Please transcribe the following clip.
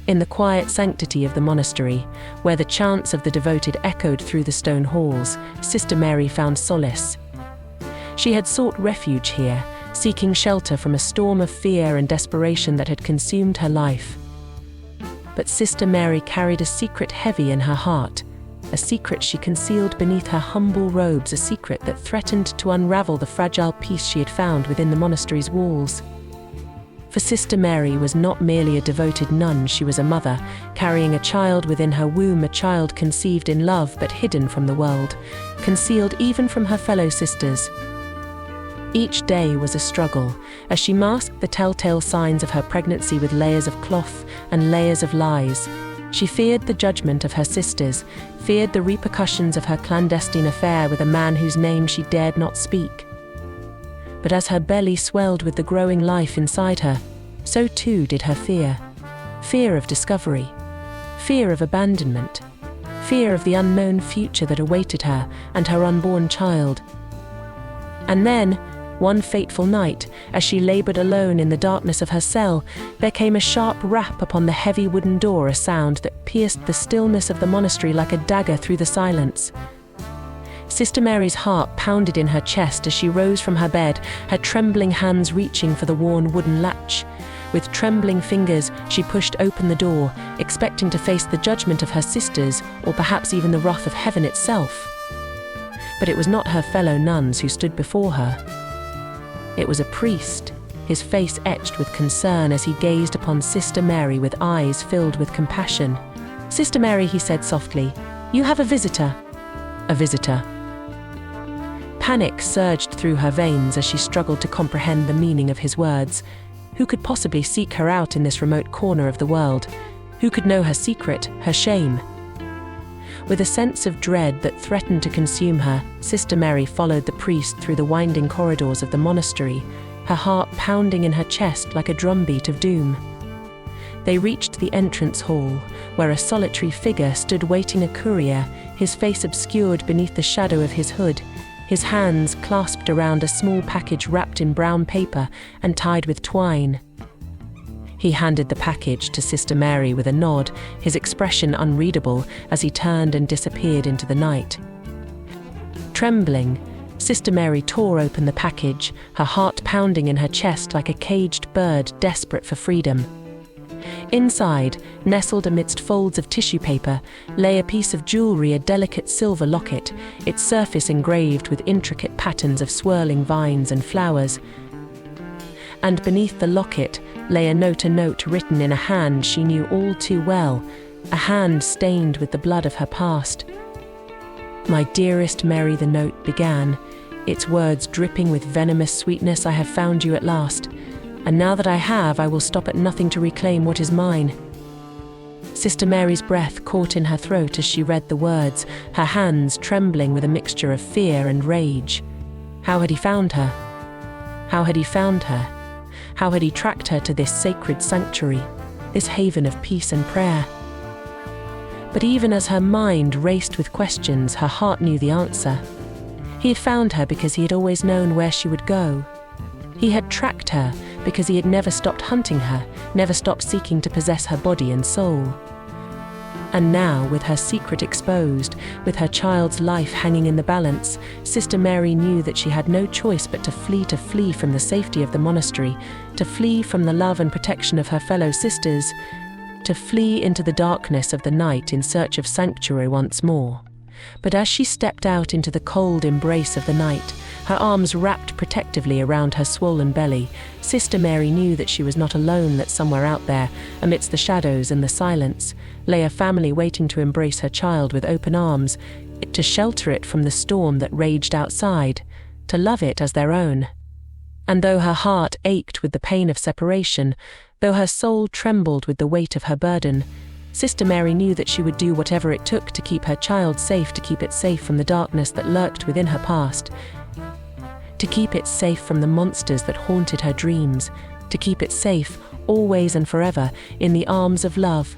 In the quiet sanctity of the monastery, where the chants of the devoted echoed through the stone halls, Sister Mary found solace. She had sought refuge here, seeking shelter from a storm of fear and desperation that had consumed her life. But Sister Mary carried a secret heavy in her heart, a secret she concealed beneath her humble robes, a secret that threatened to unravel the fragile peace she had found within the monastery's walls. For Sister Mary was not merely a devoted nun, she was a mother, carrying a child within her womb, a child conceived in love but hidden from the world, concealed even from her fellow sisters. Each day was a struggle, as she masked the telltale signs of her pregnancy with layers of cloth and layers of lies. She feared the judgment of her sisters, feared the repercussions of her clandestine affair with a man whose name she dared not speak. But as her belly swelled with the growing life inside her, so too did her fear. Fear of discovery, fear of abandonment, fear of the unknown future that awaited her and her unborn child. And then, one fateful night, as she labored alone in the darkness of her cell, there came a sharp rap upon the heavy wooden door, a sound that pierced the stillness of the monastery like a dagger through the silence. Sister Mary's heart pounded in her chest as she rose from her bed, her trembling hands reaching for the worn wooden latch. With trembling fingers, she pushed open the door, expecting to face the judgment of her sisters, or perhaps even the wrath of heaven itself. But it was not her fellow nuns who stood before her. It was a priest, his face etched with concern as he gazed upon Sister Mary with eyes filled with compassion. "Sister Mary," he said softly, "you have a visitor." "A visitor?" Panic surged through her veins as she struggled to comprehend the meaning of his words. Who could possibly seek her out in this remote corner of the world? Who could know her secret, her shame? With a sense of dread that threatened to consume her, Sister Mary followed the priest through the winding corridors of the monastery, her heart pounding in her chest like a drumbeat of doom. They reached the entrance hall, where a solitary figure stood waiting a courier, his face obscured beneath the shadow of his hood, his hands clasped around a small package wrapped in brown paper and tied with twine. He handed the package to Sister Mary with a nod, his expression unreadable as he turned and disappeared into the night. Trembling, Sister Mary tore open the package, her heart pounding in her chest like a caged bird desperate for freedom. Inside, nestled amidst folds of tissue paper, lay a piece of jewelry, a delicate silver locket, its surface engraved with intricate patterns of swirling vines and flowers. And beneath the locket lay a note written in a hand she knew all too well, a hand stained with the blood of her past. "My dearest Mary," the note began, its words dripping with venomous sweetness, "I have found you at last. And now that I have, I will stop at nothing to reclaim what is mine." Sister Mary's breath caught in her throat as she read the words, her hands trembling with a mixture of fear and rage. How had he found her? How had he found her? How had he tracked her to this sacred sanctuary, this haven of peace and prayer? But even as her mind raced with questions, her heart knew the answer. He had found her because he had always known where she would go. He had tracked her because he had never stopped hunting her, never stopped seeking to possess her body and soul. And now, with her secret exposed, with her child's life hanging in the balance, Sister Mary knew that she had no choice but to flee from the safety of the monastery, to flee from the love and protection of her fellow sisters, to flee into the darkness of the night in search of sanctuary once more. But as she stepped out into the cold embrace of the night, her arms wrapped protectively around her swollen belly, Sister Mary knew that she was not alone, that somewhere out there, amidst the shadows and the silence, lay a family waiting to embrace her child with open arms, to shelter it from the storm that raged outside, to love it as their own. And though her heart ached with the pain of separation, though her soul trembled with the weight of her burden, Sister Mary knew that she would do whatever it took to keep her child safe, to keep it safe from the darkness that lurked within her past, to keep it safe from the monsters that haunted her dreams, to keep it safe, always and forever, in the arms of love,